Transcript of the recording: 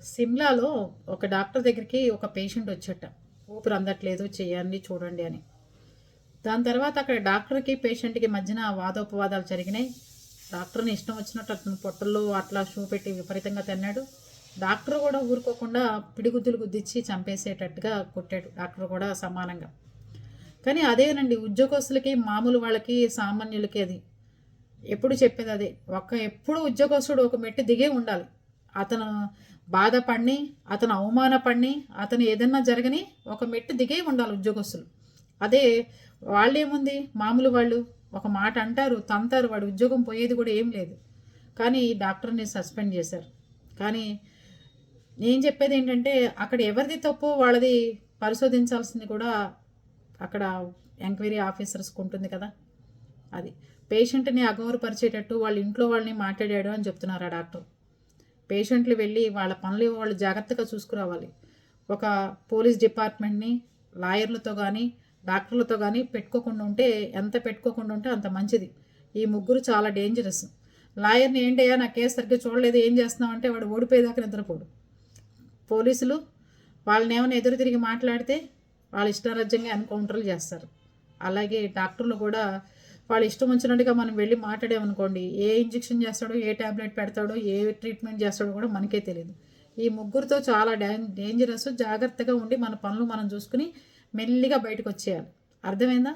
సిమ్లాలో ఒక డాక్టర్ దగ్గరికి ఒక పేషెంట్ వచ్చాట. ఊపిరి అందట్లేదు, చేయండి చూడండి అని. దాని తర్వాత అక్కడ డాక్టర్కి పేషెంట్కి మధ్యన వాదోపవాదాలు జరిగినాయి. డాక్టర్ని ఇష్టం వచ్చినట్టు అతను పొట్టల్లో అట్లా షూ పెట్టి విపరీతంగా తిన్నాడు. డాక్టర్ కూడా ఊరుకోకుండా పిడిగుద్దులు గుద్దిచ్చి చంపేసేటట్టుగా కొట్టాడు. డాక్టర్ కూడా సమానంగా. కానీ అదేనండి, ఉద్యోగస్తులకి మామూలు వాళ్ళకి సామాన్యులకి అది ఎప్పుడు చెప్పేది అదే. ఎప్పుడు ఉద్యోగస్తుడు ఒక మెట్టు దిగే ఉండాలి. అతను బాధపడి, అతను అవమానపడి, అతను ఏదన్నా జరగని ఒక మెట్టు దిగే ఉండాలి ఉద్యోగస్తులు. అదే వాళ్ళేముంది, మామూలు వాళ్ళు ఒక మాట అంటారు, తంతారు, వాడి ఉద్యోగం పోయేది కూడా ఏం లేదు. కానీ డాక్టర్ని సస్పెండ్ చేశారు. కానీ నేను చెప్పేది ఏంటంటే, అక్కడ ఎవరిది తప్పు వాళ్ళది పరిశోధించాల్సింది కూడా అక్కడ ఎంక్వైరీ ఆఫీసర్స్కి ఉంటుంది కదా. అది పేషెంట్ని అగౌరవపరిచేటట్టు వాళ్ళ ఇంట్లో వాళ్ళని మాట్లాడాడు అని చెప్తున్నారు ఆ డాక్టర్. పేషెంట్లు వెళ్ళి వాళ్ళ పనులు వాళ్ళు జాగ్రత్తగా చూసుకురావాలి. ఒక పోలీస్ డిపార్ట్మెంట్ని లాయర్లతో కానీ డాక్టర్లతో కానీ పెట్టుకోకుండా ఉంటే, ఎంత పెట్టుకోకుండా ఉంటే అంత మంచిది. ఈ ముగ్గురు చాలా డేంజరస్. లాయర్ని ఏంటయ్యా నా కేసు సరిగ్గా చూడలేదు, ఏం చేస్తున్నావు అంటే వాడు ఓడిపోయేదాకా నిద్రపోడు. పోలీసులు వాళ్ళని ఏమైనా ఎదురు తిరిగి మాట్లాడితే వాళ్ళ ఇష్టారాజ్యంగా ఎన్కౌంటర్లు చేస్తారు. అలాగే డాక్టర్లు కూడా వాళ్ళ ఇష్టం వచ్చినట్టుగా మనం వెళ్ళి మాట్లాడామనుకోండి, ఏ ఇంజెక్షన్ చేస్తాడో, ఏ ట్యాబ్లెట్ పెడతాడో, ఏ ట్రీట్మెంట్ చేస్తాడో కూడా మనకే తెలియదు. ఈ ముగ్గురితో చాలా డేంజరస్. జాగ్రత్తగా ఉండి మన పనులు మనం చూసుకుని మెల్లిగా బయటకు వచ్చేయాలి. అర్థమైందా?